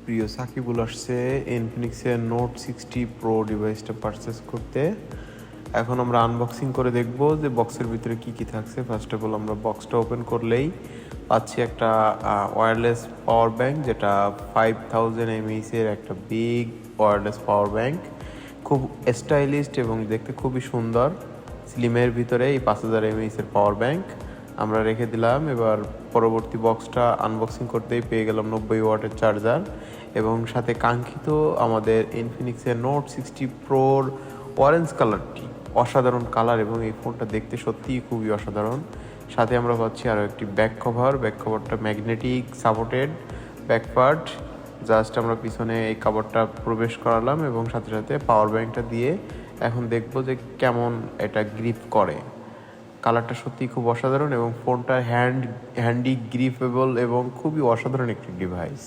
প্রিয় সাকিবুল আসছে ইনফিনিক্সের note 60 pro ডিভাইসটা পারচেস করতে। এখন আমরা আনবক্সিং করে দেখব যে বক্সের ভিতরে কি কি থাকছে। ফার্স্ট অফ অল আমরা বক্সটা ওপেন করলেই পাচ্ছি একটা ওয়্যারলেস পাওয়ার ব্যাংক, যেটা 5000 mAh এর একটা বিগ ওয়্যারলেস পাওয়ার ব্যাংক। খুব স্টাইলিশড এবং দেখতে খুবই সুন্দর। স্লিমের ভিতরে এই 5000 mAh এর পাওয়ার ব্যাংক আমরা রেখে দিলাম। এবার পরবর্তী বক্সটা আনবক্সিং করতেই পেয়ে গেলাম 90 ওয়াটের চার্জার এবং সাথে কাঙ্ক্ষিত আমাদের ইনফিনিক্সের নোট 60 প্রোর অরেঞ্জ কালারটি। অসাধারণ কালার এবং এই ফোনটা দেখতে সত্যিই খুবই অসাধারণ। সাথে আমরা পাচ্ছি আরও একটি ব্যাক কভারটা magnetic supported back part. Just আমরা পিছনে এই কাভারটা প্রবেশ করালাম এবং সাথে সাথে পাওয়ার ব্যাংকটা দিয়ে এখন দেখবো যে কেমন এটা গ্রিপ করে। কালারটা সত্যিই খুব অসাধারণ এবং ফোনটা হ্যান্ডি গ্রিপেবল এবং খুবই অসাধারণ একটি ডিভাইস।